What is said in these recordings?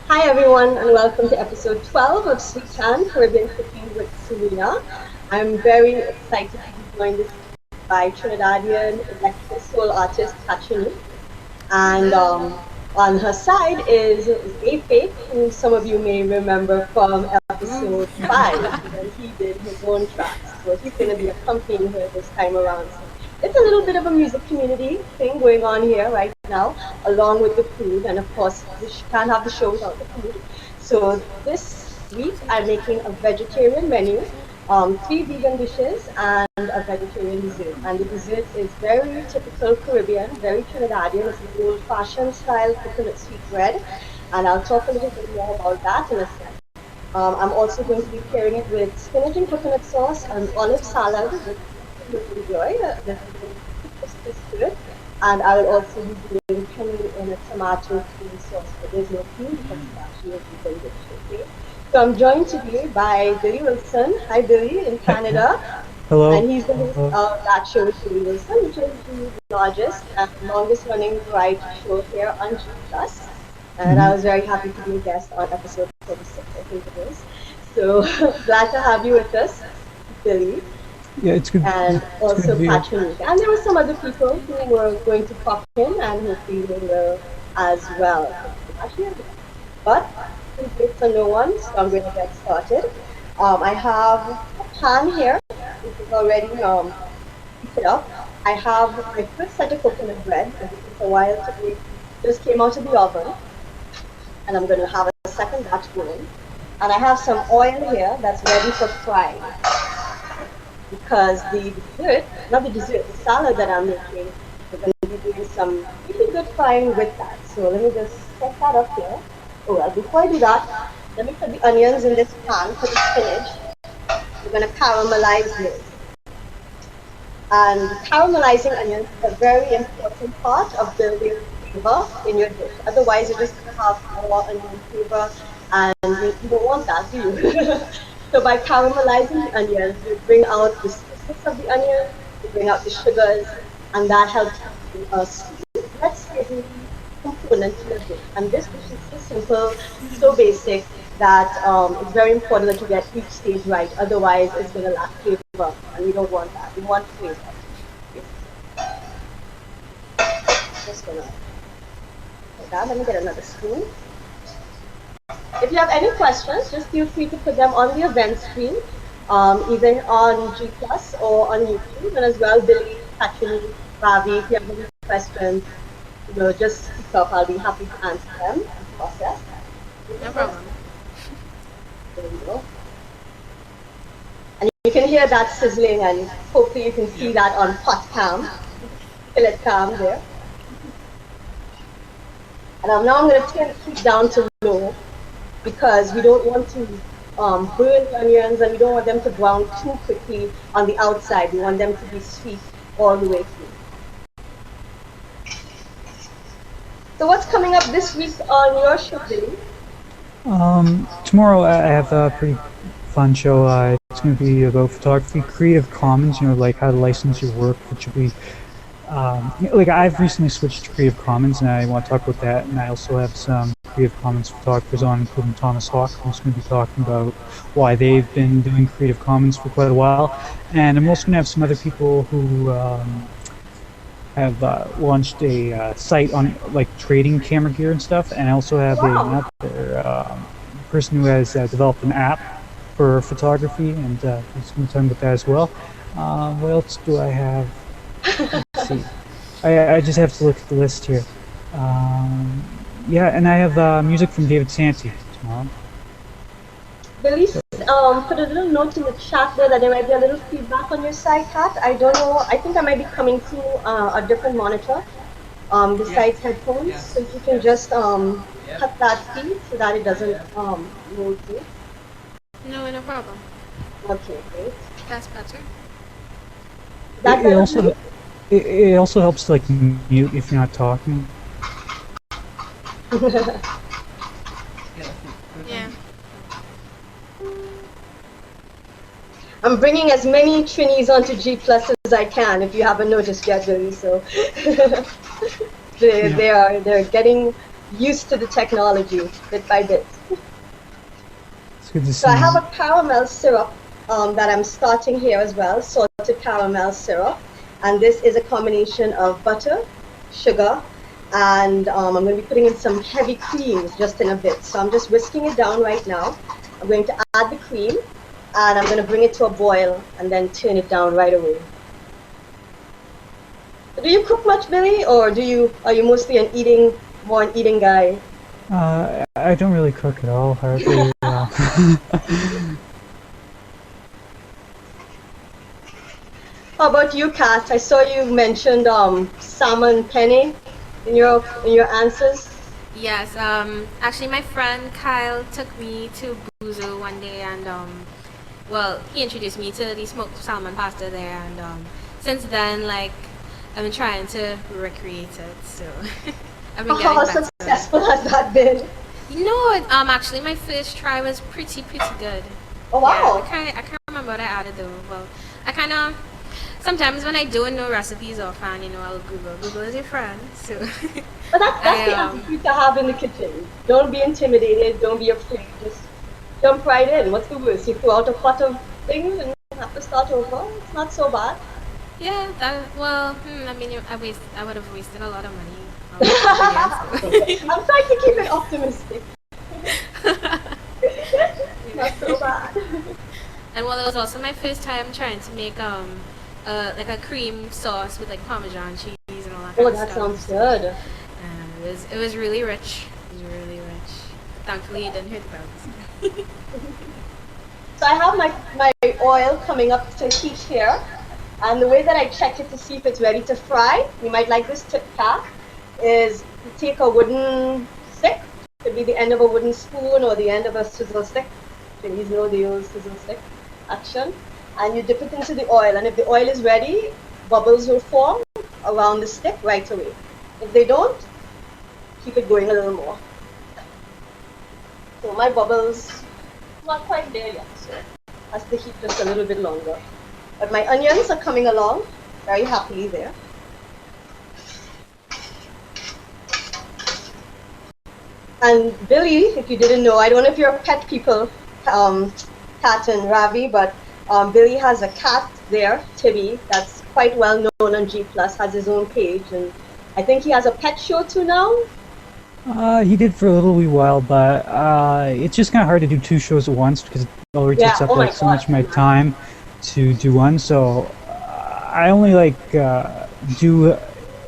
Hi everyone and welcome to episode 12 of Sweet and Caribbean Cooking with Sarina. I'm very excited to be joined this week by Trinidadian electric soul artist Kattronique. And on her side is A who some of you may remember from episode 5 when he did his own tracks. So he's going to be accompanying her this time around. So it's a little bit of a music community thing going on here right now, along with the food. And of course, you can't have the show without the food. So this week I'm making a vegetarian menu, three vegan dishes and a vegetarian dessert. And the dessert is very typical Caribbean, very Trinidadian. It's an old-fashioned style coconut sweetbread. And I'll talk a little bit more about that in a second. I'm also going to be pairing it with spinach and coconut sauce and olive salad, which you will enjoy. This is good. And I will also be doing penne in a tomato cream sauce, but there's no cream because it's actually a vegan dish. Okay? So I'm joined today by Billy Wilson. Hi Billy in Canada. Hello. And he's the host of that show with Billy Wilson, which is the largest and longest running variety show here on G+. And I was very happy to be a guest on episode 46, I think it is. So glad to have you with us, Billy. Yeah, it's good. And also Kattronique. And there were some other people who were going to pop in and hopefully they will as well. But please wait for no one, so I'm going to get started. I have a pan here, which is already heated up. I have my first set of coconut bread, and it took a while to bake. Just came out of the oven. And I'm going to have a second batch going. And I have some oil here that's ready for frying. Because the dessert, not the dessert, the salad that I'm making, we're going to be doing some really good frying with that. So let me just set that up here. Oh well, before I do that, let me put the onions in this pan for the spinach. We're going to caramelize this. And caramelizing onions is a very important part of building flavor in your dish. Otherwise, you're just going to have more onion flavor, and you don't want that, do you? So by caramelizing the onions, you bring out the sweetness of the onion, you bring out the sugars, and that helps us let's say the component to the dish. And this dish is so simple, so basic that it's very important that you get each stage right. Otherwise, it's going to lack flavor, and we don't want that. We want flavor. Just gonna like that. Let me get another spoon. If you have any questions, just feel free to put them on the event screen, either on G+ or on YouTube, and as well, Billy, Kattronique, Ravi, if you have any questions, just speak up. I'll be happy to answer them and process. No problem. There we go. And you can hear that sizzling, and hopefully you can see that on pot cam, fillet cam there. And now I'm going to turn the heat down to low, because we don't want to burn the onions, and we don't want them to brown too quickly on the outside. We want them to be sweet all the way through. So what's coming up this week on your show, Billy? Tomorrow I have a pretty fun show. It's going to be about photography, Creative Commons, like how to license your work, which will be like I've recently switched to Creative Commons, and I want to talk about that. And I also have some Creative Commons photographers on, including Thomas Hawk, who's going to be talking about why they've been doing Creative Commons for quite a while. And I'm also going to have some other people who have launched a site on like trading camera gear and stuff. And I also have another person who has developed an app for photography, and he's going to talk about that as well. What else do I have? Let's see. I just have to look at the list here. Yeah, and I have music from David Santi tomorrow. Billy, put a little note in the chat there that there might be a little feedback on your side, Kat. I don't know. I think I might be coming through a different monitor besides headphones. Yes. So if you can just cut that feed so that it doesn't roll through. No, no problem. Okay, great. That's better. It also helps to like mute if you're not talking. Yeah. I'm bringing as many Trinis onto G+ as I can, if you haven't noticed yet, Billy. So they're getting used to the technology bit by bit. It's good to So see. I have a caramel syrup that I'm starting here as well, salted caramel syrup. And this is a combination of butter, sugar, and I'm going to be putting in some heavy creams just in a bit. So I'm just whisking it down right now. I'm going to add the cream, and I'm going to bring it to a boil and then turn it down right away. Do you cook much, Billy, or are you mostly more an eating guy? I don't really cook at all, hardly. How about you, Kat? I saw you mentioned salmon penne in your answers. Yes, actually my friend Kyle took me to Buzo one day and well, he introduced me to the smoked salmon pasta there and since then like I've been trying to recreate it, so I've been getting How better. successful has that been? You know, actually my first try was pretty good. Oh wow! Yeah, I can't remember what I added though. Well, I kind of sometimes when I don't know recipes offhand, you know, I'll Google. Google is your friend, so. But that's the attitude to have in the kitchen. Don't be intimidated. Don't be afraid. Just jump right in. What's the worst? You throw out a pot of things and you have to start over. It's not so bad. Yeah, I mean, I would have wasted a lot of money. I'm trying to keep it optimistic. Not so bad. And well, it was also my first time trying to make like a cream sauce with like Parmesan cheese and all that. Oh, kind of that stuff. sounds good. And it was really rich. It was really rich. Thankfully, it didn't hurt the bells. So I have my oil coming up to heat here, and the way that I check it to see if it's ready to fry, you might like this tip, Kat, is you take a wooden stick, could be the end of a wooden spoon or the end of a sizzle stick. Please know the old sizzle stick action, and you dip it into the oil, and if the oil is ready, bubbles will form around the stick right away. If they don't, keep it going a little more. So my bubbles not quite there yet, so has to heat just a little bit longer. But my onions are coming along very happily there. And Billy, if you didn't know, I don't know if you're pet people, Kat and Ravi, but Billy has a cat there, Tibby, that's quite well known on G+, has his own page, and I think he has a pet show too now. He did for a little wee while, but it's just kind of hard to do two shows at once because it already takes up like so much of my time to do one. So I only like do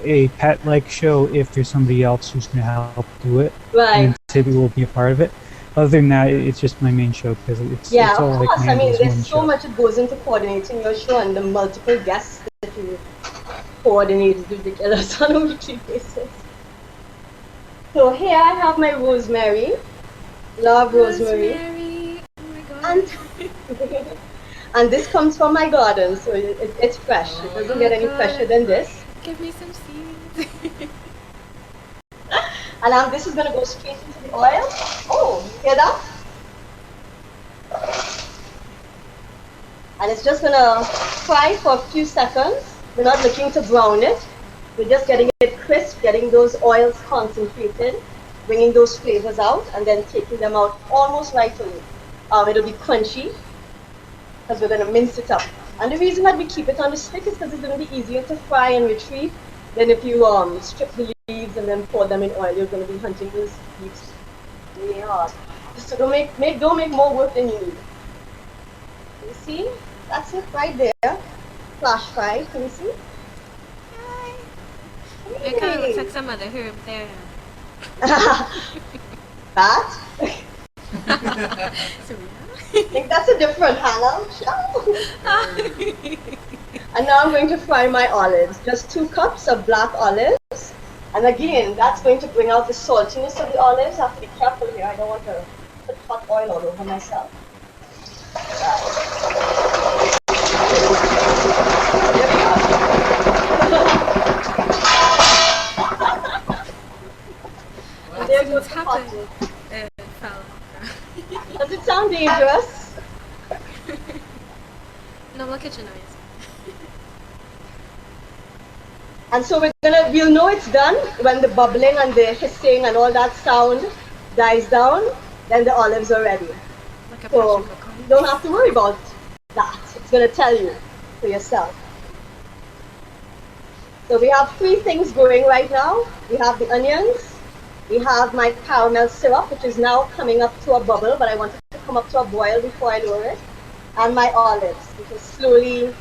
a pet-like show if there's somebody else who's going to help do it. Right. And Tibby will be a part of it. Other than that, it's just my main show because it's all of like course. I mean, there's so show. much that goes into coordinating your show, and the multiple guests that you coordinate is ridiculous on a weekly basis. So here I have my rosemary. Love rosemary. Oh my god. And this comes from my garden, so it's fresh. It doesn't get any fresher than this. Give me some seeds. And this is going to go straight into the oil. Oh, you hear that? And it's just going to fry for a few seconds. We're not looking to brown it. We're just getting it crisp, getting those oils concentrated, bringing those flavors out, and then taking them out almost right away. It'll be crunchy because we're going to mince it up. And the reason that we keep it on the stick is because it's going to be easier to fry and retrieve than if you strip the leaves and then pour them in oil. You're going to be hunting those leaves really hard. So don't make more work than you need. You see? That's it right there. Flash fry. Can you see? It kind of looks like some other herb there. That? I think that's a different Hannah. And now I'm going to fry my olives. Just 2 cups of black olives. And again, that's going to bring out the saltiness of the olives. I have to be careful here. I don't want to put hot oil all over myself. There goes the pot. Does it sound dangerous? No, look at your noise. And so we'll know it's done when the bubbling and the hissing and all that sound dies down, then the olives are ready. Like a So pressure cooker. you don't have to worry about that. It's gonna tell you for yourself. So we have three things going right now. We have the onions, we have my caramel syrup, which is now coming up to a bubble, but I want it to come up to a boil before I lower it, and my olives, which is slowly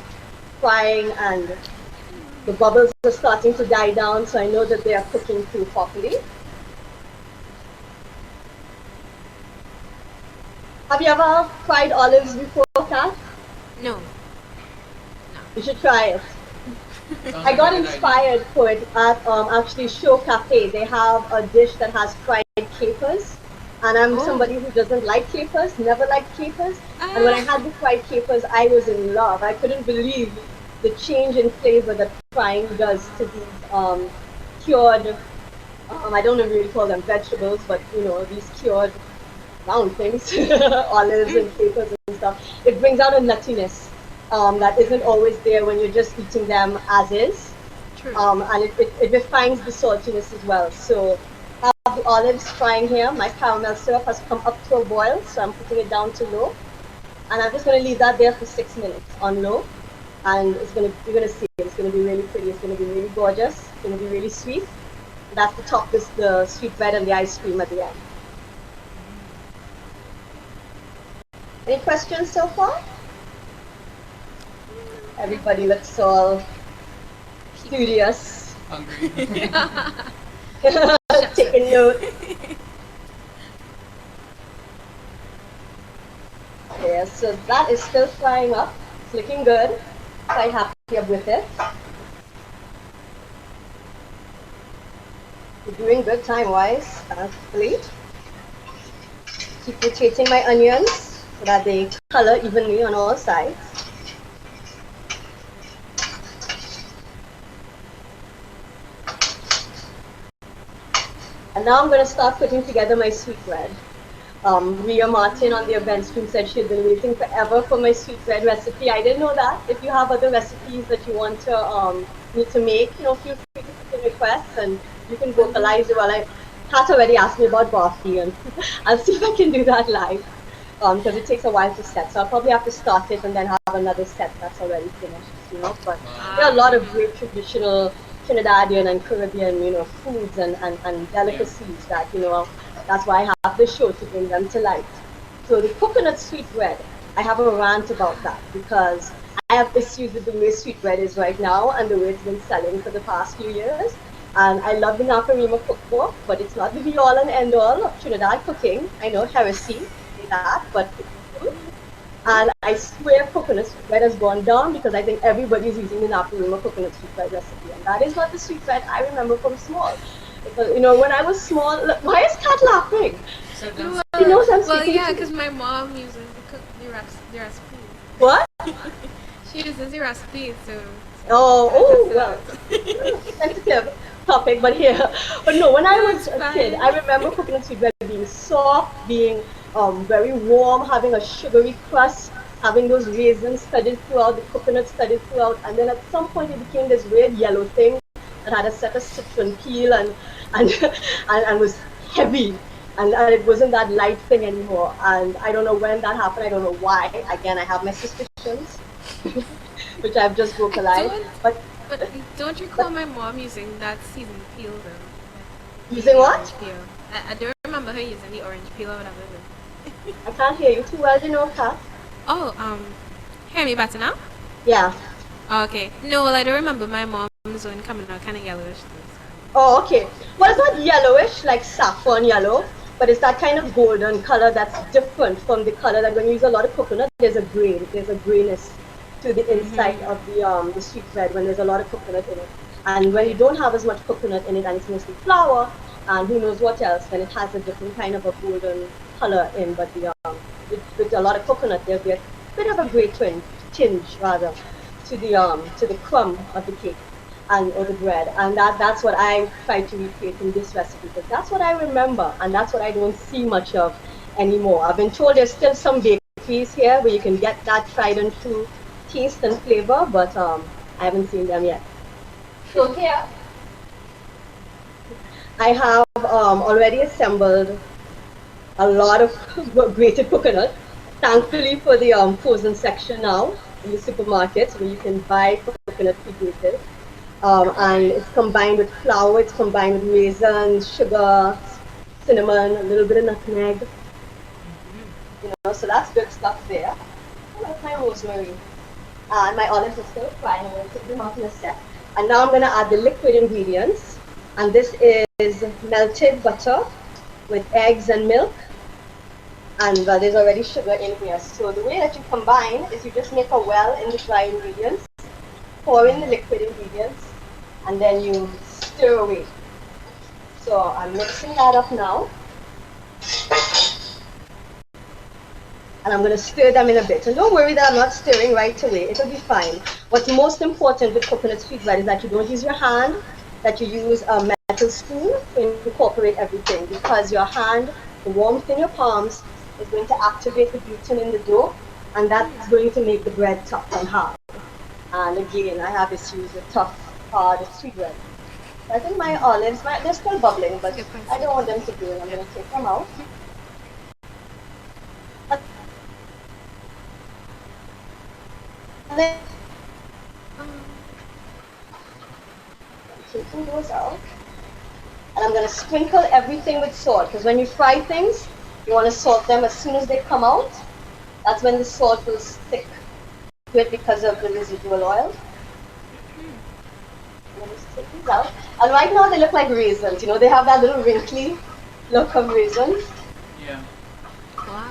frying, and the bubbles are starting to die down, so I know that they are cooking through properly. Have you ever fried olives before, Kat? No. You should try it. I got inspired for it at actually Show Cafe. They have a dish that has fried capers, and I'm somebody who doesn't like capers, never liked capers. And when I had the fried capers, I was in love. I couldn't believe the change in flavor that frying does to these cured, I don't really call them vegetables, but you know, these cured round things, olives and capers and stuff. It brings out a nuttiness that isn't always there when you're just eating them as is. True. And it refines the saltiness as well. So I have the olives frying here. My caramel syrup has come up to a boil, so I'm putting it down to low. And I'm just going to leave that there for 6 minutes on low. And you're going to see it. It's going to be really pretty. It's going to be really gorgeous. It's going to be really sweet. That's to top the sweetbread and the ice cream at the end. Any questions so far? Everybody looks all studious. Hungry. Taking notes. Yeah, so that is still frying up. It's looking good. Quite happy with it. We're doing good time-wise, thankfully. Keep rotating my onions so that they color evenly on all sides. And now I'm going to start putting together my sweetbread. Ria Martin on the event stream said she had been waiting forever for my sweetbread recipe. I didn't know that. If you have other recipes that you want to me to make, feel free to put in requests and you can vocalize it. Well, Kat already asked me about barfi, and I'll see if I can do that live because it takes a while to set. So I'll probably have to start it and then have another set that's already finished. But there are a lot of great traditional Trinidadian and Caribbean, foods and delicacies that, that's why I have this show, to bring them to light. So the coconut sweetbread, I have a rant about that because I have issues with the way sweetbread is right now and the way it's been selling for the past few years. And I love the Naparima cookbook, but it's not the be-all and end-all of Trinidad cooking. I know, heresy, say that, but it's true. And I swear coconut sweetbread has gone down because I think everybody's using the Naparima coconut sweetbread recipe. And that is not the sweetbread I remember from small. Because, when I was small, look, why is Kat laughing? She knows I'm speaking. Well, yeah, because my mom uses the recipe. What? She uses the recipe, so. Well, sensitive topic, but no, when I was a kid, I remember coconut sweetbread being soft, being very warm, having a sugary crust, having those raisins studded throughout, the coconut studded throughout, and then at some point it became this weird yellow thing that had a set of citron peel and was heavy, and it wasn't that light thing anymore. And I don't know when that happened. I don't know why. Again, I have my suspicions, which I've just vocalized. But don't recall my mom using that seasoned peel though. Using what? Peel. I don't remember her using the orange peel or whatever. I can't hear you too well, Kat. Oh, hear me better now? Yeah. Okay. No, well, I don't remember my mom's one coming out kind of yellowish. Oh, okay. Well, it's not yellowish like saffron yellow, but it's that kind of golden color that's different from the color that when you use a lot of coconut, there's a grayness to the inside of the sweetbread when there's a lot of coconut in it. And when you don't have as much coconut in it and it's mostly flour and who knows what else, then it has a different kind of a golden color in. But with a lot of coconut, there'll be a bit of a gray tinge rather to the crumb of the cake or the bread, and that's what I try to recreate in this recipe because that's what I remember and that's what I don't see much of anymore. I've been told there's still some bakeries here where you can get that tried and true taste and flavor, but I haven't seen them yet. So here I have already assembled a lot of grated coconut. Thankfully for the frozen section now in the supermarkets where you can buy coconut pre-grated. And it's combined with flour, it's combined with raisins, sugar, cinnamon, a little bit of nutmeg. So that's good stuff there. I like my rosemary. And my olives are still frying. I'm going to take them out in a sec. And now I'm going to add the liquid ingredients. And this is melted butter with eggs and milk. And there's already sugar in here. So the way that you combine is you just make a well in the dry ingredients, pour in the liquid ingredients, and then you stir away. So I'm mixing that up now. And I'm going to stir them in a bit. And don't worry that I'm not stirring right away. It'll be fine. What's most important with coconut sweetbread is that you don't use your hand, that you use a metal spoon to incorporate everything, because your hand, the warmth in your palms, is going to activate the gluten in the dough, and that's going to make the bread tough and hard. And again, I have issues with tough, hard sweetbread. So I think my olives, they're still bubbling, but I don't want them to burn. I'm going to take them out. And then taking those out. And I'm going to sprinkle everything with salt, because when you fry things, you want to salt them as soon as they come out. That's when the salt will stick to it because of the residual oil. Let me just take these out. And right now they look like raisins. They have that little wrinkly look of raisins. Yeah. Wow.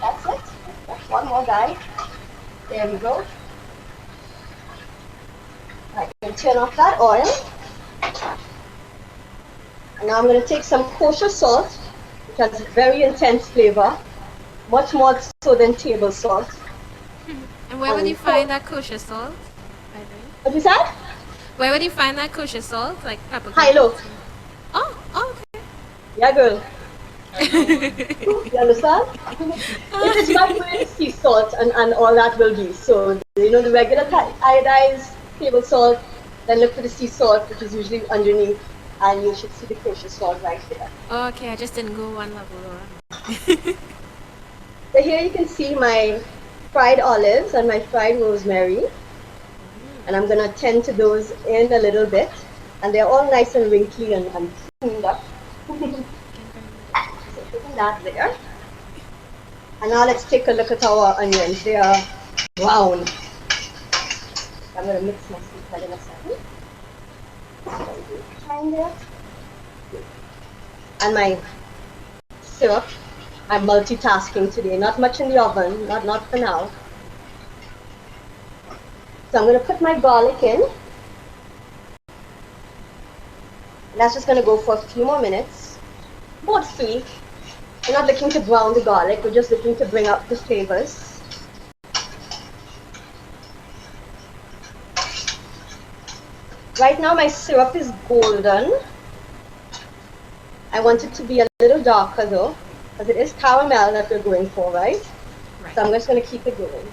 That's it. That's one more guy. There we go. I can turn off that oil. And now I'm going to take some kosher salt, which has a very intense flavor, much more so than table salt. And where would you find that kosher salt, by the way? What is that? Where would you find that kosher salt? Like pepper? Hi, look. Oh, okay. Yeah, girl. You understand? It's not really sea salt and all that will be. So, the regular iodized table salt, then look for the sea salt, which is usually underneath, and you should see the kosher salt right there. Oh, okay, I just didn't go one level lower. So here you can see my fried olives and my fried rosemary. And I'm going to tend to those in a little bit. And they're all nice and wrinkly and cleaned up. So putting that there. And now let's take a look at our onions. They are brown. I'm going to mix my sweetbread in a second. Time there. And my syrup. I'm multitasking today. Not much in the oven. Not for now. So I'm going to put my garlic in. And that's just going to go for a few more minutes. About 3. We're not looking to brown the garlic. We're just looking to bring up the flavors. Right now my syrup is golden. I want it to be a little darker though, because it is caramel that we're going for, right? So I'm just going to keep it going.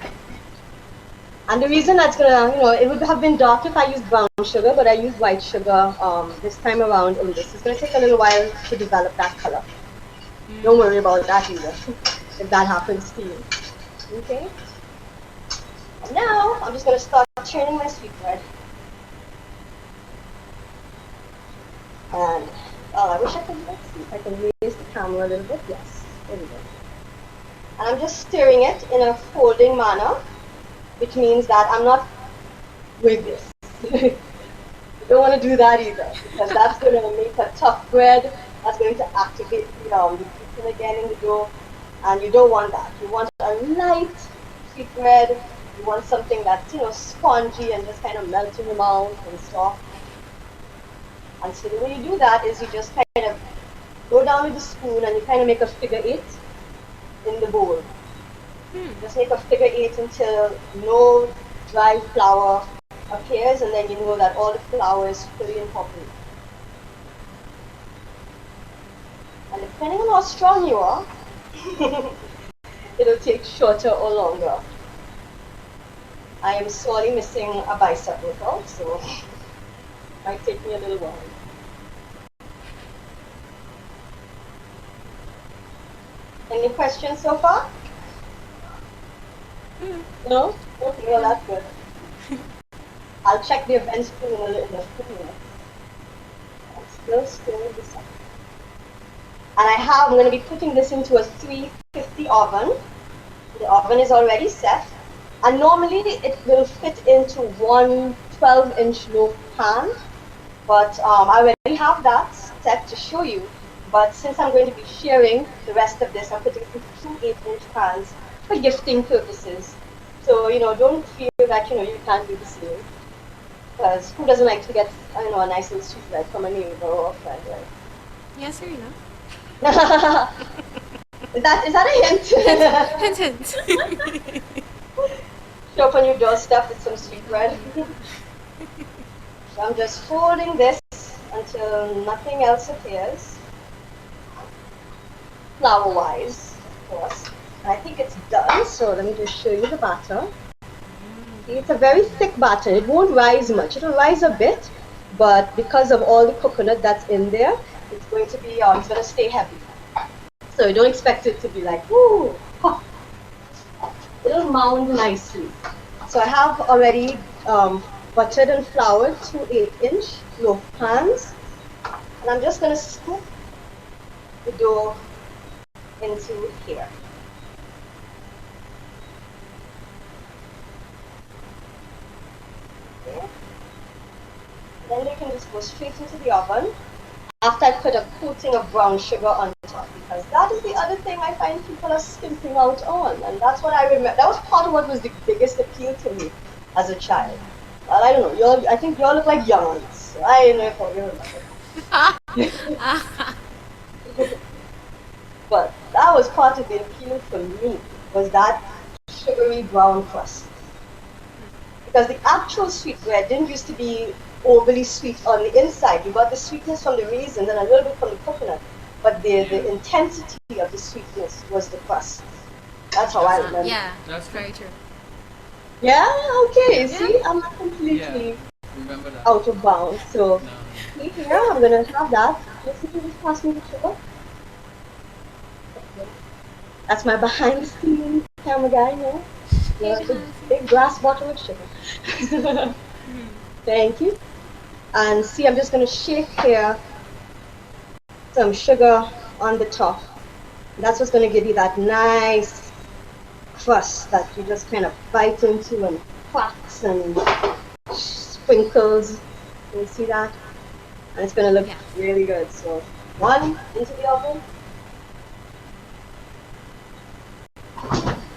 And the reason that's going to, it would have been dark if I used brown sugar, but I used white sugar this time around in this. It's going to take a little while to develop that color. Don't worry about that either, if that happens to you. Okay? And now, I'm just going to start churning my sweetbread. And, I wish I could, let's see if I can raise the camera a little bit. Yes, there we go. And I'm just stirring it in a folding manner, which means that I'm not with this. You don't want to do that either, because that's going to make a tough bread. That's going to activate the gluten again in the dough, and you don't want that. You want a light sweet bread. You want something that's spongy and just kind of melts in your mouth and soft. And so the way you do that is you just kind of go down with the spoon and you kind of make a figure 8 in the bowl. Just make a figure 8 until no dry flour appears, and then you know that all the flour is fully incorporated. And depending on how strong you are, it'll take shorter or longer. I am sorely missing a bicep workout, so it might take me a little while. Any questions so far? No? Okay, well that's good. I'll check the event screen in a few minutes. I'm still this up. And I'm going to be putting this into a 350 oven. The oven is already set. And normally it will fit into one 12-inch loaf pan. But I already have that set to show you. But since I'm going to be sharing the rest of this, I'm putting it into two 8-inch pans for gifting purposes. So, don't feel that, you can't do the same. Because who doesn't like to get, a nice little sweetbread from a neighbor or a friend, right? Yes, Sarina. Is that a hint? Hint. Show up on your doorstep with some sweetbread. So I'm just folding this until nothing else appears. Flour-wise, of course. And I think it's done, so let me just show you the batter. See, it's a very thick batter. It won't rise much. It'll rise a bit, but because of all the coconut that's in there, it's going to be, it's going to stay heavy. So you don't expect it to be like, woo! It'll mound nicely. So I have already buttered and floured two 8-inch loaf pans. And I'm just going to scoop the dough into here. Okay. Then they can just go straight into the oven after I put a coating of brown sugar on top, because that is the other thing I find people are skimping out on, and that's what I remember. That was part of what was the biggest appeal to me as a child. Well, I don't know. I think you all look like youngs. So I don't know if you remember. But that was part of the appeal for me, was that sugary brown crust. Because the actual sweetbread didn't used to be overly sweet on the inside. You got the sweetness from the raisins and a little bit from the coconut. But the intensity of the sweetness was the crust. That's how I remember. Yeah, that's very true. Yeah, okay. Yeah. See, I'm not completely remember that. out of bounds. So, No. see here, I'm going to have that. Let's see if you just pass me the sugar. That's my behind the scenes camera guy, the big glass bottle of sugar. Thank you. And see, I'm just going to shake here some sugar on the top. And that's what's going to give you that nice crust that you just kind of bite into and cracks and sprinkles. You see that? And it's going to look really good. So, one into the oven.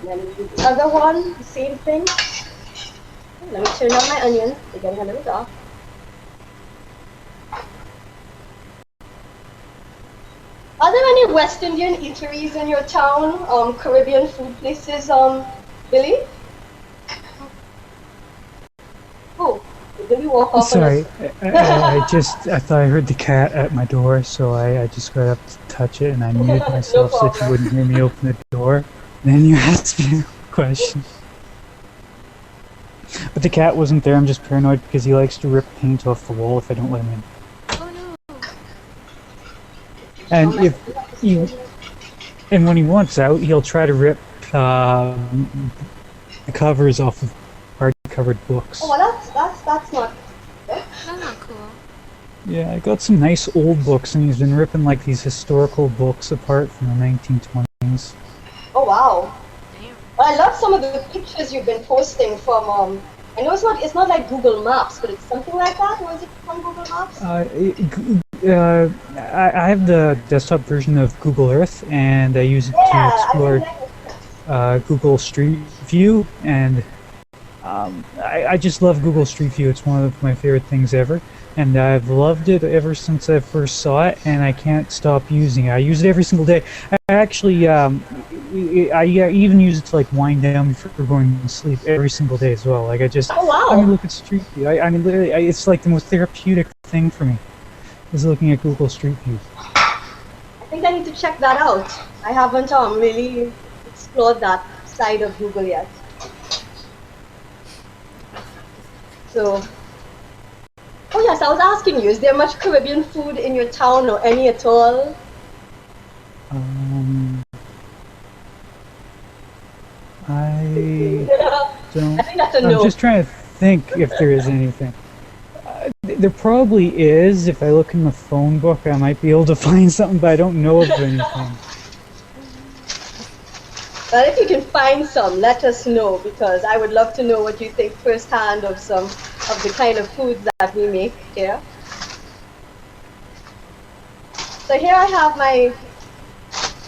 And then we do the other one, the same thing. Let me turn on my onions. They're getting a little dark. Are there any West Indian eateries in your town? Caribbean food places, Billy? Oh, did Billy walk off? Sorry, I thought I heard the cat at my door, so I just got up to touch it and I muted myself so that you wouldn't hear me open the door. And then you asked me a question. But the cat wasn't there. I'm just paranoid because he likes to rip paint off the wall if I don't let him in. Oh no. And when he wants out, he'll try to rip the covers off of hard-covered books. Oh, well, that's not. That's not cool. Yeah, I got some nice old books, and he's been ripping like these historical books apart from the 1920s. Oh wow. Damn. Well, I love some of the pictures you've been posting from. I know it's not like Google Maps, but it's something like that. Or is it from Google Maps? I have the desktop version of Google Earth, and I use it to explore Google Street View, and I just love Google Street View. It's one of my favorite things ever, and I've loved it ever since I first saw it, and I can't stop using it. I use it every single day. I actually, I even use it to like wind down before going to sleep every single day as well. Like I look at Street View. I mean, literally, it's like the most therapeutic thing for me, is looking at Google Street View. I think I need to check that out. I haven't really explored that side of Google yet. So, oh yes, I was asking you, is there much Caribbean food in your town or any at all? I I don't. think that's a I'm no. just trying to think if there is anything. There probably is. If I look in the phone book, I might be able to find something, but I don't know of anything. Well, if you can find some, let us know, because I would love to know what you think firsthand of some of the kind of foods that we make here. So here I have my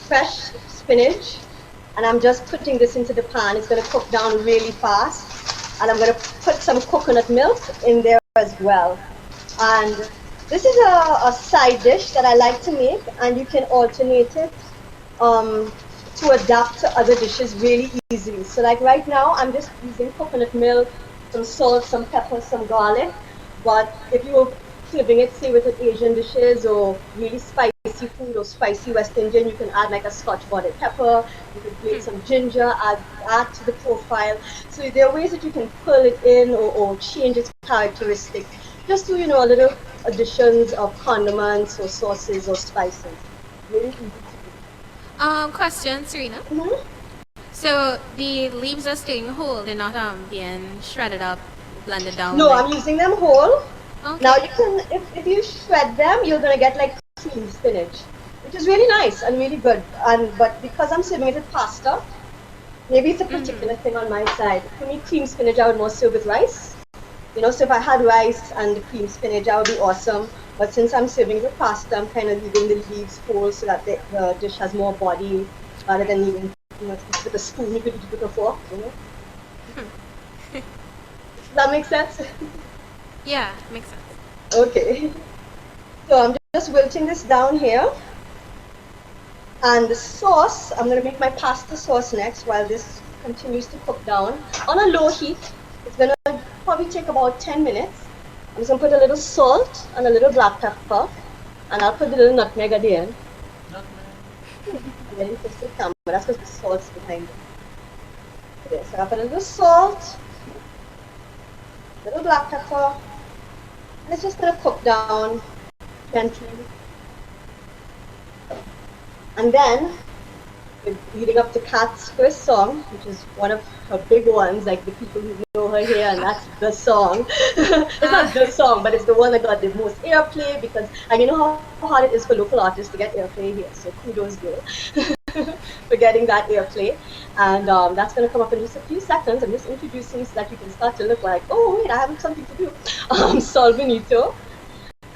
fresh spinach, and I'm just putting this into the pan. It's going to cook down really fast, and I'm going to put some coconut milk in there as well. And this is a side dish that I like to make, and you can alternate it to adapt to other dishes really easily. So like right now, I'm just using coconut milk, some salt, some pepper, some garlic. But if you were serving it, say, with Asian dishes or really spicy food or spicy West Indian, you can add like a Scotch bonnet pepper. You can grate some ginger, add to the profile. So there are ways that you can pull it in or change its characteristics. Just do, a little additions of condiments or sauces or spices. Really easy to Question, Sarina. do. So the leaves are staying whole. They're not being shredded up, blended down. No, like... I'm using them whole. Okay. Now you can, if you shred them, you're gonna get like cream spinach, which is really nice and really good. But because I'm serving it with pasta, maybe it's a particular thing on my side. For me, cream spinach I would more serve with rice. So if I had rice and the cream spinach, that would be awesome. But since I'm serving with pasta, I'm kind of leaving the leaves whole so that the dish has more body rather than needing, with a spoon, you could eat it with a fork. Does that make sense? Yeah, makes sense. Okay. So I'm just wilting this down here. And the sauce, I'm going to make my pasta sauce next while this continues to cook down. On a low heat, it's going to probably take about 10 minutes. I'm just going to put a little salt and a little black pepper. And I'll put the little nutmeg at the end. Nutmeg? I'm getting close to the camera, that's because the salt's behind it. Okay, so I'll put a little salt, a little black pepper. And it's just going to cook down gently. And then, leading up to Kat's first song, which is one of her big ones, like the people who know her here, and that's the song. It's not the song, but it's the one that got the most airplay, because, and you know how hard it is for local artists to get airplay here, so kudos girl for getting that airplay. And that's going to come up in just a few seconds. I'm just introducing so that you can start to look like, oh wait, I have something to do. Sol Bonito.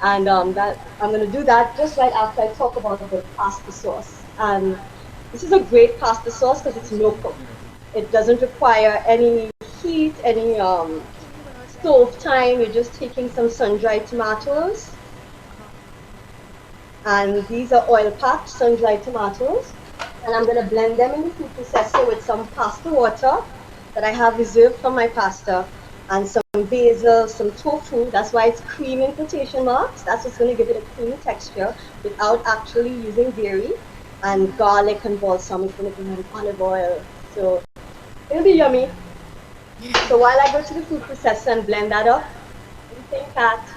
And that I'm going to do that just right after I talk about the pasta sauce. And this is a great pasta sauce because it's no cook. It doesn't require any heat, any stove time. You're just taking some sun-dried tomatoes. And these are oil-packed sun-dried tomatoes. And I'm going to blend them in the food processor with some pasta water that I have reserved from my pasta. And some basil, some tofu. That's why it's cream in quotation marks. That's what's going to give it a creamy texture without actually using dairy. And garlic and balsam is going to be in olive oil. So it'll be yummy. So while I go to the food processor and blend that up, what do you think, Kat?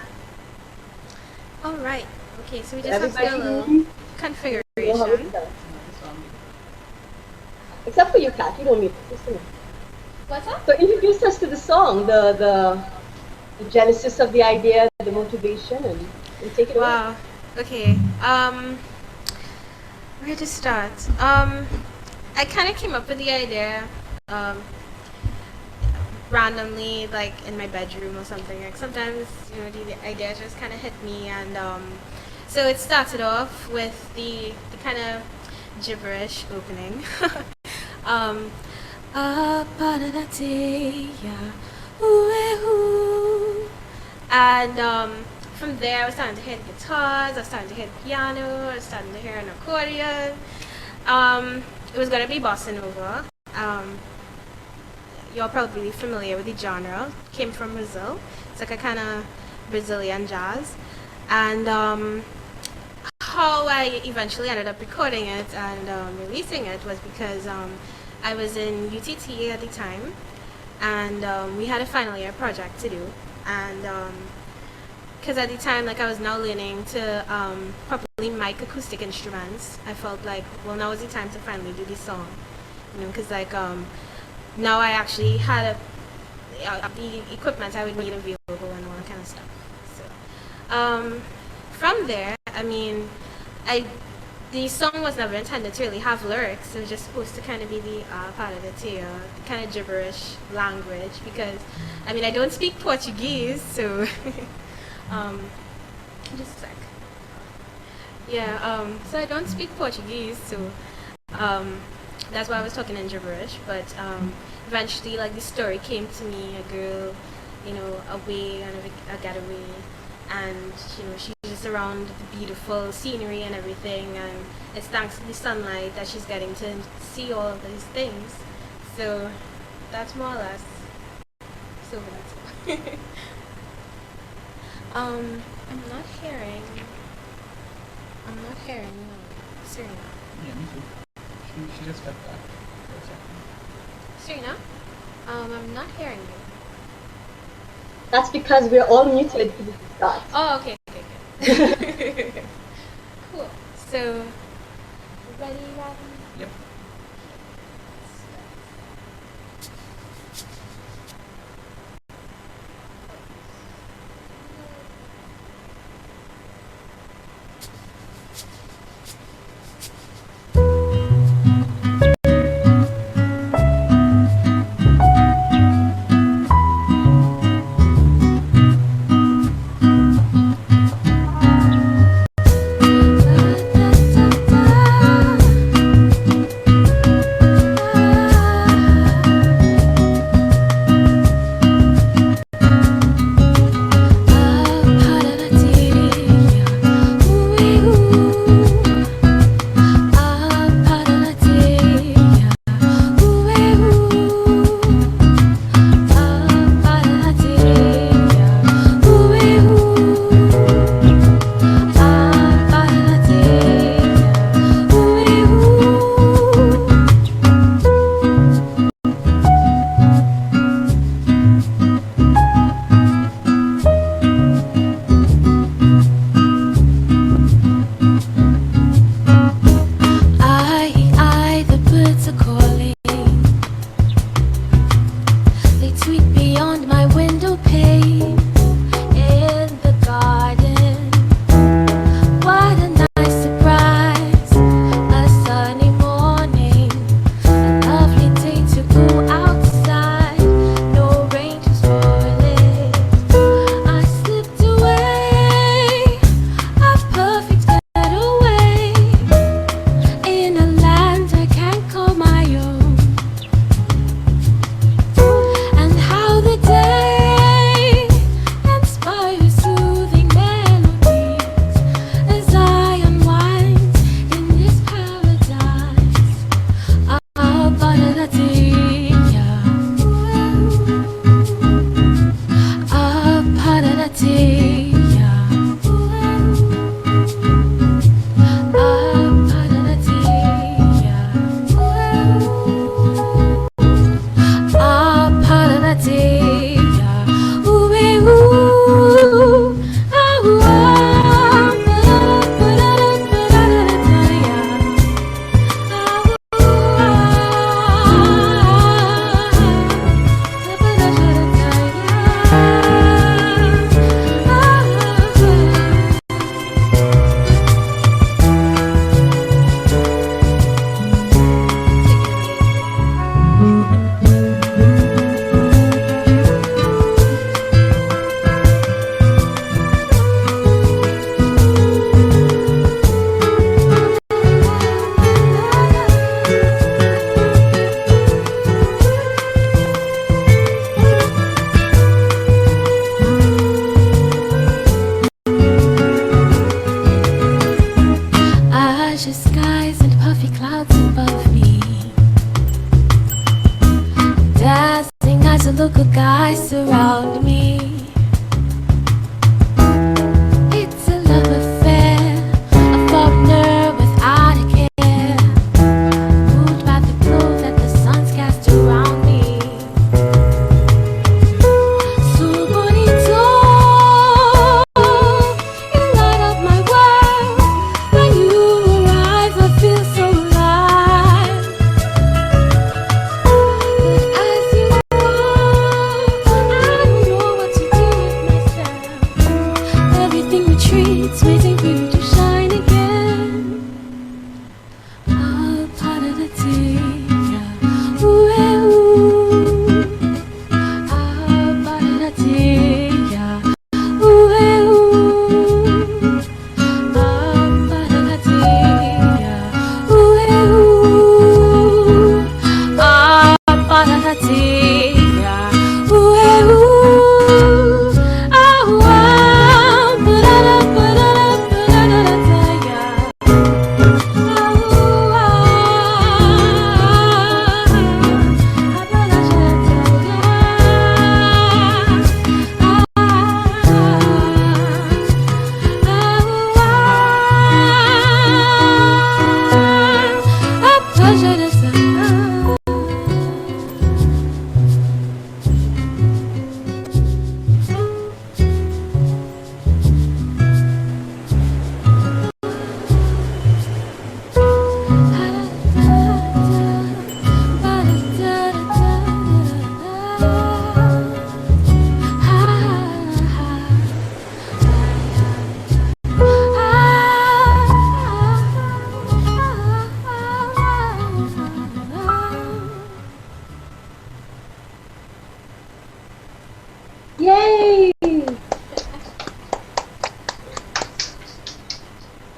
All right. Okay, so we just have to do a little configuration. Except for you, Kat. You don't need it. Just a minute. What's up? So introduce us to the song, the genesis of the idea, the motivation, and take it away. Wow. Okay. Where to start? I kind of came up with the idea randomly, like in my bedroom or something. Like sometimes, the idea just kind of hit me, and so it started off with the kind of gibberish opening. And from there I was starting to hit guitars, I was starting to hit piano, I was starting to hear an accordion. It was going to be bossa nova. You're probably familiar with the genre. It came from Brazil. It's like a kind of Brazilian jazz. And how I eventually ended up recording it and releasing it was because I was in UTT at the time, and we had a final year project to do. and because at the time, like I was now learning to properly mic acoustic instruments, I felt like, well, now is the time to finally do this song, because like now I actually had the equipment I would need available and all that kind of stuff. So from there, I mean, the song was never intended to really have lyrics. It was just supposed to kind of be the part of the tale, kind of gibberish language, because I mean I don't speak Portuguese, so just a sec. Yeah, so I don't speak Portuguese, so that's why I was talking in gibberish. But eventually, like the story came to me, a girl, away on a getaway, and she's just around the beautiful scenery and everything, and it's thanks to the sunlight that she's getting to see all of these things. So that's more or less. So that's I'm not hearing Sarina. Yeah, me too. She just got back for a second. Sarina, I'm not hearing you. That's because we're all muted because it's the start. Oh, okay. Cool. So, ready? Yep.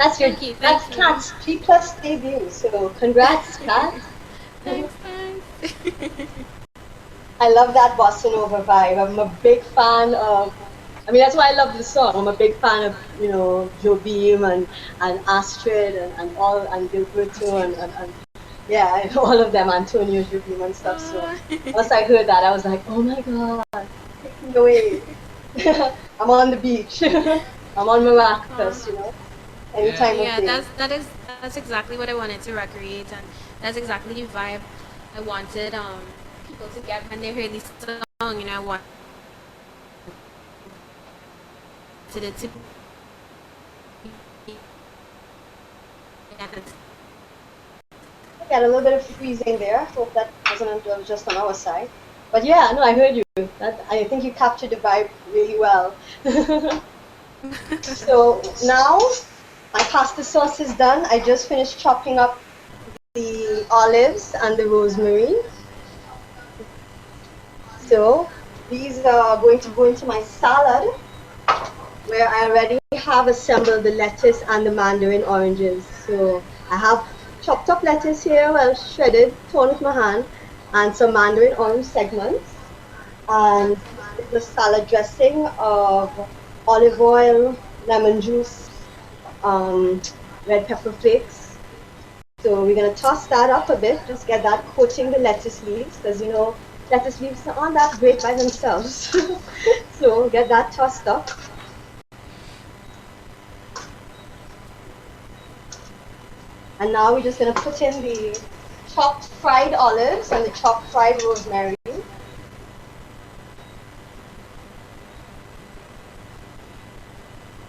That's your Thank you, that's thank you. Kat's G+ debut. So congrats, Kat. Thanks, thanks. I love that bossa nova vibe. I'm a big fan of. I mean, that's why I love the song. I'm a big fan of Joe Beam and Astrid and Gilberto and yeah, and all of them, Antonio Joe Beam and stuff. So Oh. once I heard that, I was like, oh my god, take me away. I'm on the beach. I'm on Oh. Maracas, any Yeah. time of Yeah, day. that's exactly what I wanted to recreate, and that's exactly the vibe I wanted people to get when they heard this song. I wanted it to be. I got a little bit of freezing there. Hope that wasn't just on our side. But yeah, no, I heard you. I think you captured the vibe really well. So now my pasta sauce is done. I just finished chopping up the olives and the rosemary. So these are going to go into my salad where I already have assembled the lettuce and the mandarin oranges. So I have chopped up lettuce here, well shredded, torn with my hand, and some mandarin orange segments. And this is a salad dressing of olive oil, lemon juice, um, red pepper flakes. So we're going to toss that up a bit, just get that coating the lettuce leaves, because lettuce leaves aren't that great by themselves. So get that tossed up. And now we're just going to put in the chopped fried olives and the chopped fried rosemary.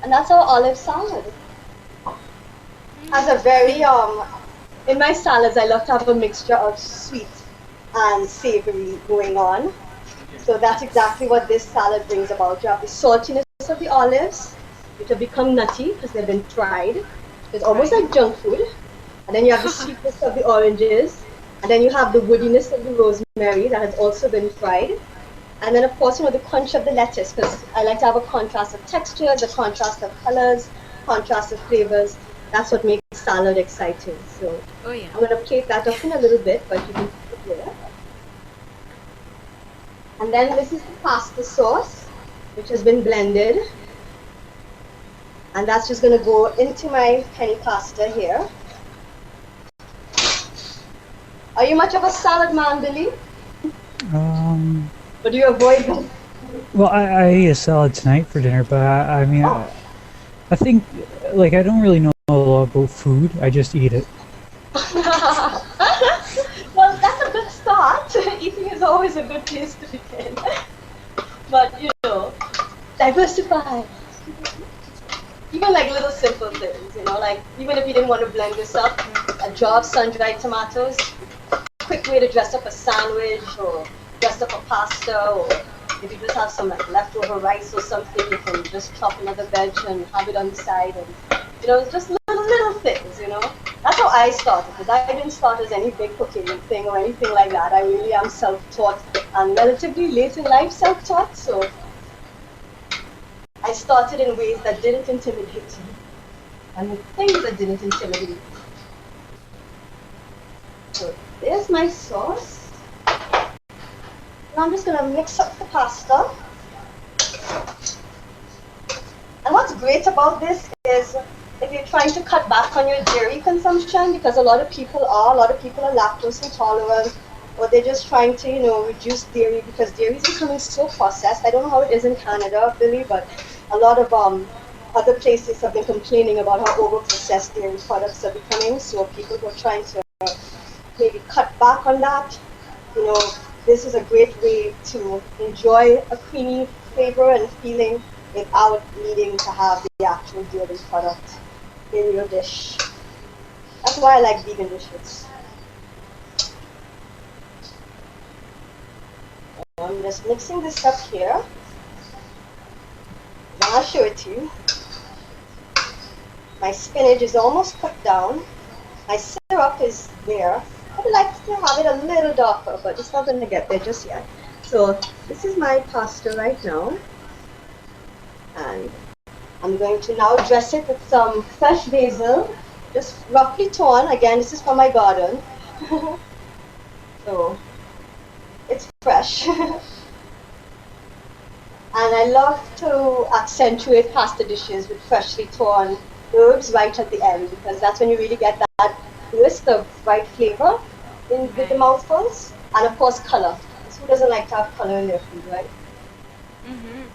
And that's our olive salad. Has a very in my salads I love to have a mixture of sweet and savory going on. So that's exactly what this salad brings about. You have the saltiness of the olives, which have become nutty because they've been fried. It's almost like junk food. And then you have the sweetness of the oranges. And then you have the woodiness of the rosemary that has also been fried. And then, of course, the crunch of the lettuce, because I like to have a contrast of textures, a contrast of colors, contrast of flavors. That's what makes salad exciting. So Oh yeah. I'm going to plate that up in a little bit, but you can put it there. And then this is the pasta sauce, which has been blended. And that's just going to go into my penny pasta here. Are you much of a salad man, Billy? Or do you avoid them? Well, I ate a salad tonight for dinner, but I mean, I think, like, I don't really know a lot about food. I just eat it. Well, that's a good start. Eating is always a good place to begin. But, diversify. Even like little simple things, like even if you didn't want to blend this up, a jar of sun-dried tomatoes, quick way to dress up a sandwich or dress up a pasta, or if you just have some like leftover rice or something, you can just chop another veg and have it on the side, and just little things. That's how I started, because I didn't start as any big cooking thing or anything like that. I really am self-taught and relatively late in life self-taught, so I started in ways that didn't intimidate me and with things that didn't intimidate me. So there's my sauce. Now I'm just going to mix up the pasta. And what's great about this is if you're trying to cut back on your dairy consumption, because a lot of people are lactose intolerant, or they're just trying to, reduce dairy because dairy is becoming so processed. I don't know how it is in Canada, Billy, but a lot of other places have been complaining about how over-processed dairy products are becoming. So people who are trying to maybe cut back on that, this is a great way to enjoy a creamy flavor and feeling without needing to have the actual dairy product in your dish. That's why I like vegan dishes. I'm just mixing this up here. Now I'll show it to you. My spinach is almost cooked down. My syrup is there. I would like to have it a little darker, but it's not going to get there just yet. So this is my pasta right now. And I'm going to now dress it with some fresh basil, just roughly torn. Again, this is from my garden. So it's fresh. And I love to accentuate pasta dishes with freshly torn herbs right at the end, because that's when you really get that burst of bright flavor in with the mouthfuls, and of course color. Who doesn't like to have color in their food, right?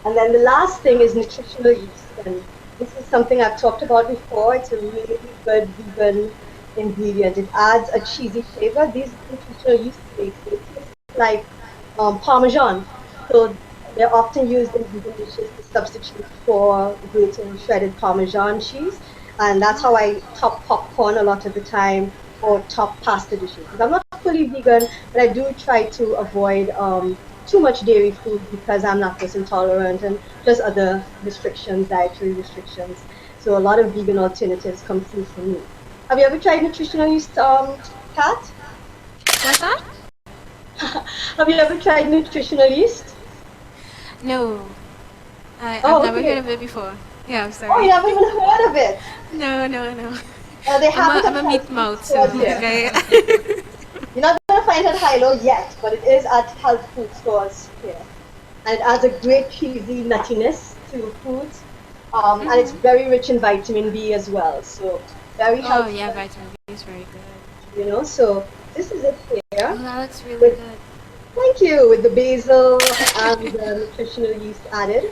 And then the last thing is nutritional yeast, and this is something I've talked about before. It's a really good vegan ingredient. It adds a cheesy flavor. These nutritional yeast flakes, they taste like Parmesan. So they're often used in vegan dishes to substitute for grated shredded Parmesan cheese. And that's how I top popcorn a lot of the time, or top pasta dishes. Because I'm not fully vegan, but I do try to avoid too much dairy food because I'm lactose intolerant, and plus other restrictions, dietary restrictions. So a lot of vegan alternatives come through for me. Have you ever tried nutritional yeast, Kat? What's that? Have you ever tried nutritional yeast? No. I've Oh, never okay. heard of it before. Yeah, I'm Oh, sorry. you haven't even heard of it? No. They have it I'm a at meat health mouth, food so stores here. okay. You're not going to find it at high-low yet, but it is at health food stores here. And it adds a great cheesy nuttiness to foods. And it's very rich in vitamin B as well. So very Oh healthy, yeah, vitamin B is very good. you know. So this is it Oh, here. that looks really With, good. thank you, with the basil and the nutritional yeast added.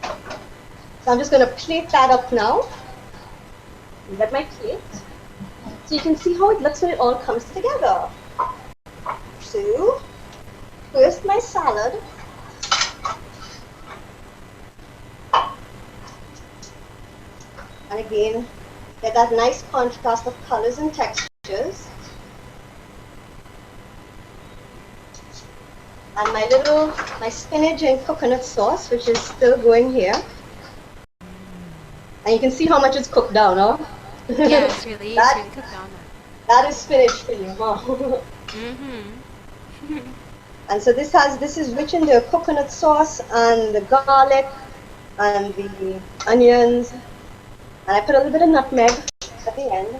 So I'm just going to plate that up now. Get my plate. So you can see how it looks when it all comes together. So, first my salad. And again, get that nice contrast of colors and textures. And my spinach and coconut sauce, which is still going here. And you can see how much it's cooked down, huh? Yeah, it's really cooked down now. That is spinach for you, huh? And so this is rich in the coconut sauce and the garlic and the onions. And I put a little bit of nutmeg at the end.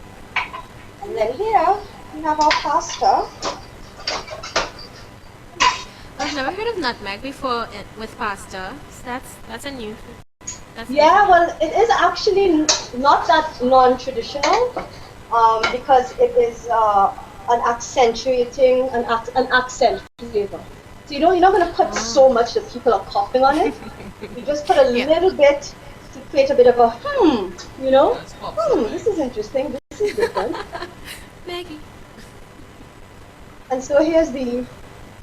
And then here we have our pasta. I've never heard of nutmeg before with pasta. So that's a new. Yeah, well, it is actually not that non-traditional, because it is an accentuating, an accent flavor. So you're not going to put so much that people are coughing on it. You just put a little bit to create a bit of a you know? This is interesting. This is different. Maggie. And so here's the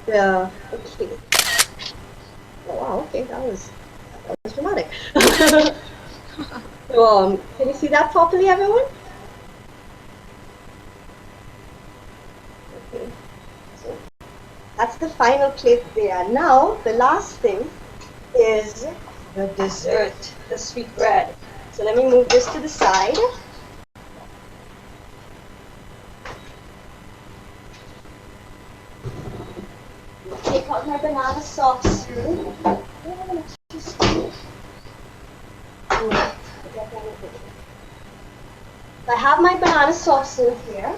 okay. Oh wow, okay, that was dramatic. So, can you see that properly, everyone? Okay. So that's the final plate there. Now the last thing is the dessert, the sweetbread. So let me move this to the side. Take out my banana soft serve. I have my banana soft serve here.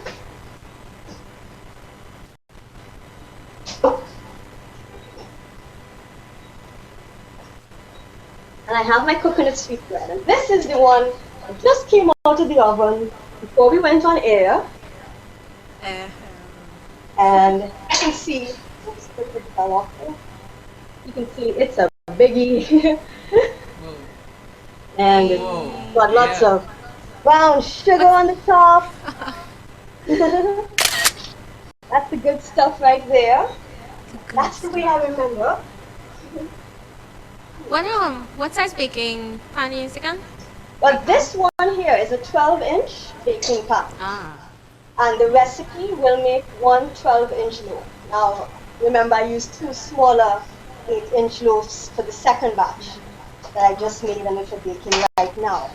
And I have my coconut sweetbread. And this is the one that just came out of the oven before we went on air. And you can see, oops, it fell off there. You can see it's a biggie. And it's got lots of brown sugar on the top. That's the good stuff right there. That's the way I remember. What size baking pan you use again? Well, this one here is a 12-inch baking pan. And the recipe will make one 12-inch loaf. Now, remember, I used two smaller 8-inch loaves for the second batch that I just made and which are baking right now.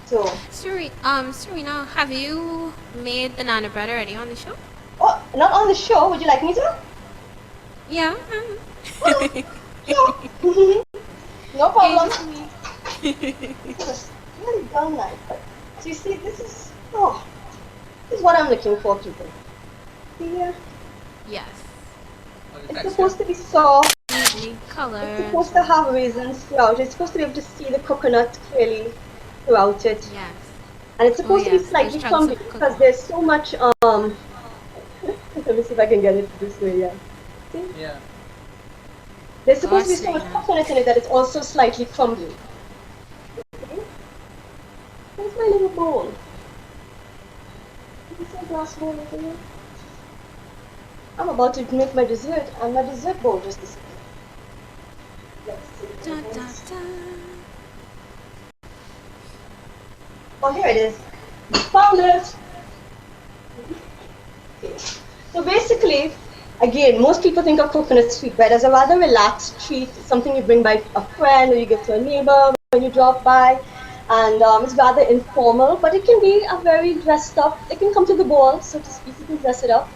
So, Sarina, have you made banana bread already on the show? oh, not on the show. Would you like me to? Yeah. Sure. No problem. It's really done nice. But so you see, this is what I'm looking for, people. See here? Yes. Oh, the It's texture. supposed to be soft. Neatly colored. It's supposed to have raisins throughout. It's supposed to be able to see the coconut clearly throughout it. Yes. And it's supposed to be yes, slightly there's chunks crumbly of because coconut. there's so much let me see if I can get it this way, yeah. See? Yeah. There's supposed to be Gosh, so much Sarina. coconut in it that it's also slightly crumbly. See? Where's my little bowl? Can you see a glass bowl over here? I'm about to make my dessert and my dessert bowl just disappeared. Let's see. Dun, dun, dun. Oh, here it is. Found it! Okay. So basically, again, most people think of coconut sweetbread as a rather relaxed treat, something you bring by a friend or you give to a neighbor when you drop by. And it's rather informal, but it can be a very dressed up, it can come to the ball, so to speak, you can dress it up,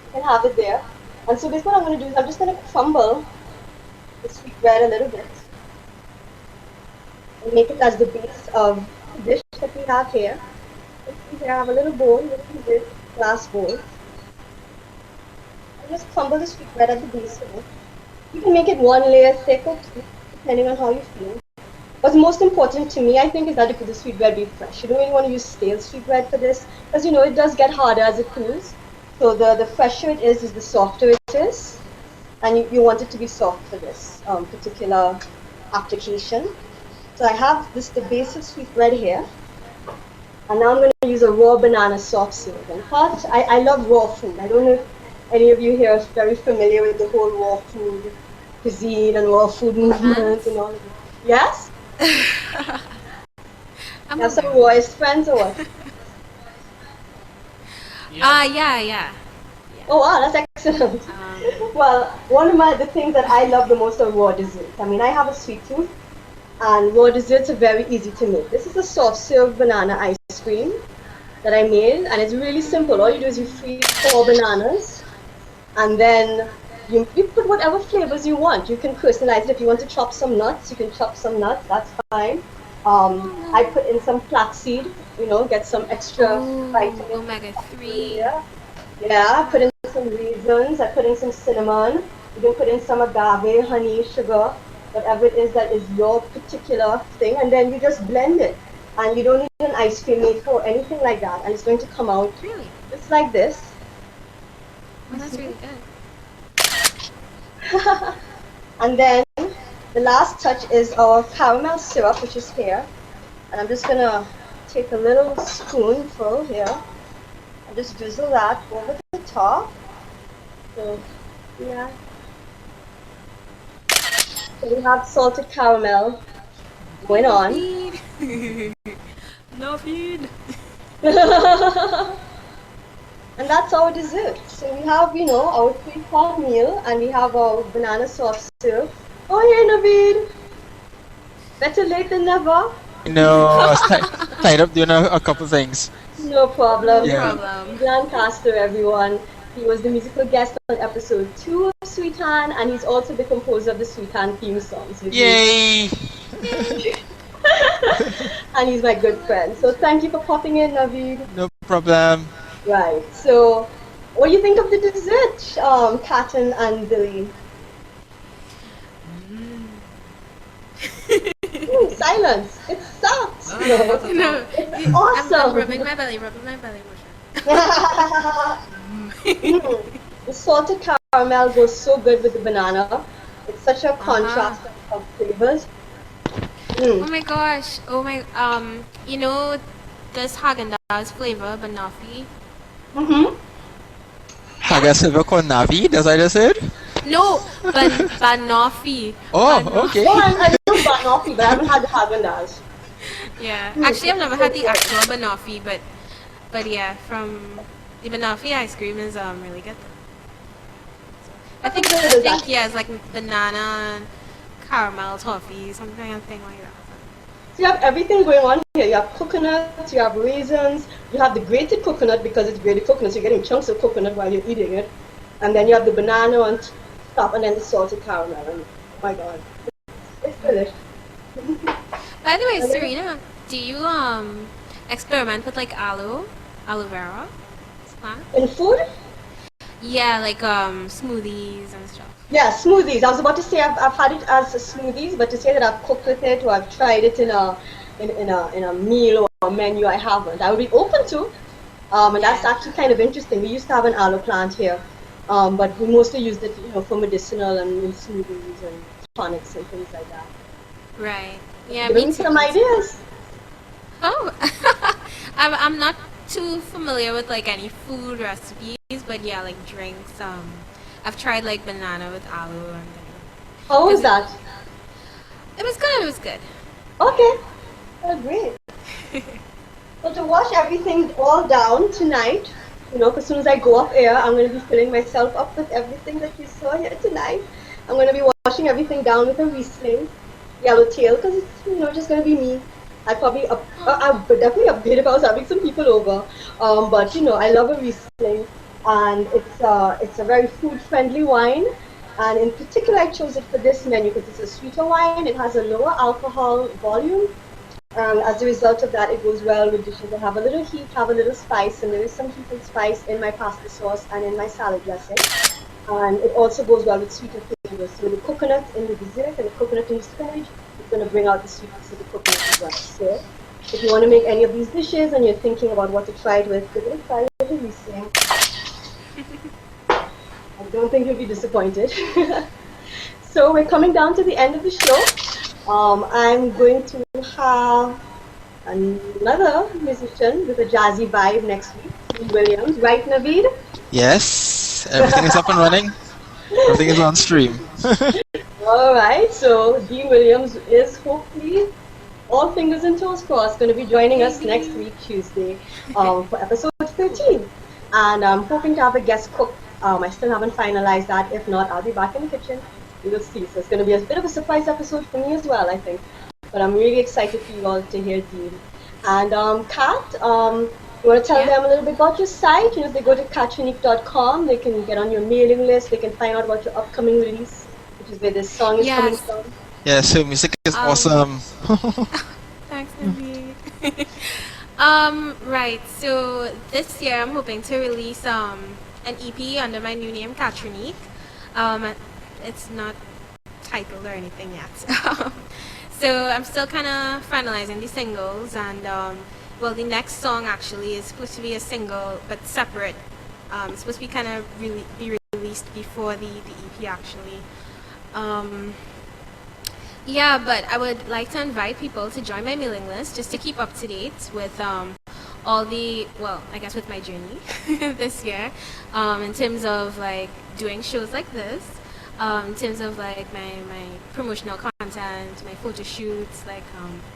you can have it there. And so basically what I'm going to do is I'm just going to crumble the sweetbread a little bit and make it as the base of the dish that we have here. Let's see here, I have a little bowl, little bit glass bowl. I just crumble the sweetbread at the base of it. You can make it one layer thick or two, depending on how you feel. What's most important to me, I think, is that the sweetbread be fresh. You don't really want to use stale sweetbread for this, because you know it does get harder as it cools. So the fresher it is the softer it is, and you want it to be soft for this particular application. So I have the base of sweetbread here, and now I'm going to use a raw banana soft serve. In fact, I love raw food. I don't know if any of you here are very familiar with the whole raw food cuisine and raw food movement and all of it. Yes? I'm You have some aware. rawest friends or what? Yeah. Oh wow, that's excellent. Um, Well, one of the things that I love the most are raw desserts. I mean, I have a sweet tooth, and raw desserts are very easy to make. This is a soft serve banana ice cream that I made, and it's really simple. All you do is you freeze 4 bananas, and then you put whatever flavors you want. You can personalize it. If you want to chop some nuts, you can chop some nuts. That's fine. I put in some flaxseed, get some extra vitamins. omega-3. Yeah. Yeah, I put in some raisins, I put in some cinnamon, you can put in some agave, honey, sugar, whatever it is that is your particular thing, and then you just blend it. And you don't need an ice cream maker or anything like that, and it's going to come out Really? just like this. Well, that's really good. And then the last touch is our caramel syrup, which is here. And I'm just gonna take a little spoonful here and just drizzle that over the top. So, yeah. So we have salted caramel going on. No feed. And that's our dessert. So we have, our 3-part meal, and we have our banana soft serve. Oh, hey, Naveed! Better late than never. No, I was tied up doing a couple things. No problem. Yeah. Problem. Lancaster, everyone. He was the musical guest on episode 2 of Sweet Han, and he's also the composer of the Sweet Han theme songs. Yay! And he's my good friend. So thank you for popping in, Naveed. No problem. Right. So, what do you think of the dessert, Katten and Billy? Silence. It sucks. No. No, It's I'm awesome. rubbing my belly, motion. The salted caramel goes so good with the banana. It's such a contrast of flavors. Oh my gosh. This Haagen-Dazs flavor, banoffee. Haga Silva con Navi, that's what I just said? No, banoffee. Oh, okay. Oh, I know banoffee, but I haven't had the Haagen-Dazs. Yeah, actually I've never had the actual banoffee, but yeah, from the banoffee ice cream is really good. I think it's like banana caramel toffee, something like that. So you have everything going on here. You have coconut, you have raisins, you have the grated coconut because it's grated coconut, so you're getting chunks of coconut while you're eating it. And then you have the banana on top, and then the salted caramel. And oh my god, it's delicious. By the way, Sarina, do you experiment with like aloe vera plant? In food? Yeah, like smoothies and stuff. Yeah, smoothies. I was about to say I've had it as a smoothies, but to say that I've cooked with it or I've tried it in a meal or a menu, I haven't. I would be open to. And that's actually kind of interesting. We used to have an aloe plant here, but we mostly used it, for medicinal and in smoothies and tonics and things like that. Right. Yeah, Giving me me too. some ideas. Oh, I'm not too familiar with like any food recipes, but yeah, like drinks. I've tried like banana with aloe and How was that? it was good. It was good. Okay. Oh, great. So to wash everything all down tonight, as soon as I go off air, I'm going to be filling myself up with everything that you saw here tonight. I'm going to be washing everything down with a Riesling Yellowtail because it's, just going to be me. I would definitely upgrade if I was having some people over. But I love a Riesling, and it's a very food-friendly wine. And in particular, I chose it for this menu because it's a sweeter wine. It has a lower alcohol volume. As a result of that, it goes well with dishes that have a little heat, have a little spice, and there is some heat and spice in my pasta sauce and in my salad dressing. And it also goes well with sweeter flavors. So the coconut in the dessert and the coconut in the spinach is going to bring out the sweetness of the coconut as well. So if you want to make any of these dishes and you're thinking about what to try it with, give it a try with a Riesling. I don't think you'll be disappointed. So we're coming down to the end of the show. I'm going to have another musician with a jazzy vibe next week, Dean Williams. Right, Naveed? Yes, everything is up and running. Everything is on stream. All right, so Dean Williams is hopefully, all fingers and toes crossed, going to be joining us next week, Tuesday, for episode 13. And I'm hoping to have a guest cook. I still haven't finalized that. If not, I'll be back in the kitchen. We'll see. So it's going to be a bit of a surprise episode for me as well, I think. But I'm really excited for you all to hear Dean. And Kat, you want to tell them a little bit about your site? If they go to Kattronique.com, they can get on your mailing list. They can find out about your upcoming release, which is where this song is coming from. Yeah, so music is awesome. Thanks, Naveed. Right. So this year I'm hoping to release an EP under my new name, Kattronique. It's not titled or anything yet. So I'm still kind of finalizing the singles, and the next song actually is supposed to be a single but separate. It's supposed to be kind of be released before the EP actually. Yeah, but I would like to invite people to join my mailing list just to keep up to date with all the, I guess with my journey this year, in terms of like doing shows like this, in terms of like my promotional content, my photo shoots, like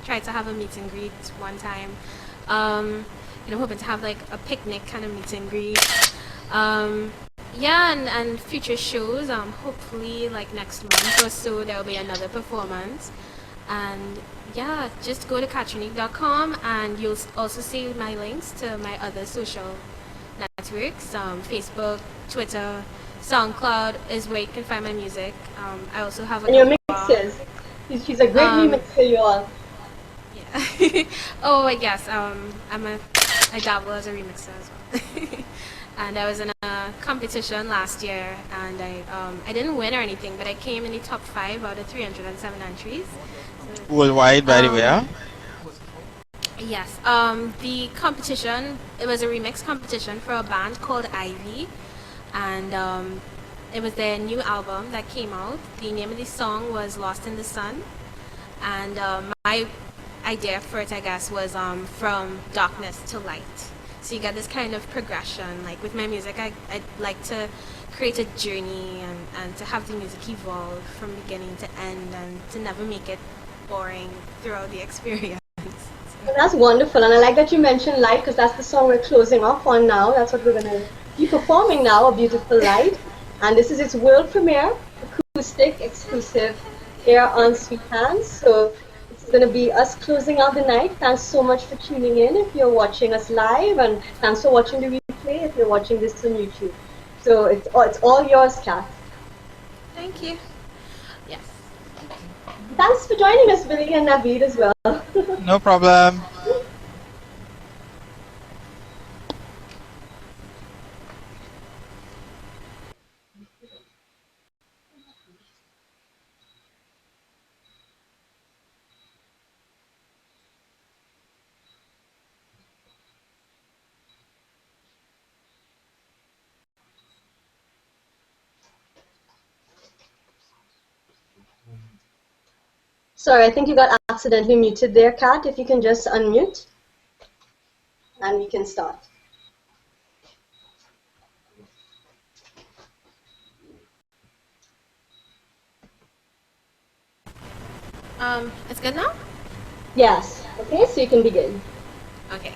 tried to have a meet and greet one time, hoping to have like a picnic kind of meet and greet. And future shows, hopefully like next month or so there'll be another performance. And yeah, just go to Kattronique.com and you'll also see my links to my other social networks, Facebook, Twitter, SoundCloud is where you can find my music. I also have and your mixes. She's a great remixer, you all. Yeah. Oh yes, I dabble as a remixer as well. And I was in a competition last year, and I didn't win or anything, but I came in the top 5 out of 307 entries. So, Worldwide, by the way, huh? Yes. The competition, it was a remix competition for a band called Ivy, and it was their new album that came out. The name of the song was Lost in the Sun, and my idea for it, I guess, was from darkness to light. So you get this kind of progression. Like with my music, I'd like to create a journey and to have the music evolve from beginning to end and to never make it boring throughout the experience. Well, that's wonderful, and I like that you mentioned Light because that's the song we're closing off on now. That's what we're going to be performing now, A Beautiful Light. And this is its world premiere, acoustic, exclusive, here on Sweet Hands. So this is going to be us closing out the night. Thanks so much for tuning in if you're watching us live, and thanks for watching the replay if you're watching this on YouTube. So it's all yours, Kat. Thank you. Yes. Thanks for joining us, Billy and Naveed as well. No problem. Sorry, I think you got accidentally muted there, Kat. If you can just unmute, and we can start. It's good now? Yes. Okay, so you can begin. Okay.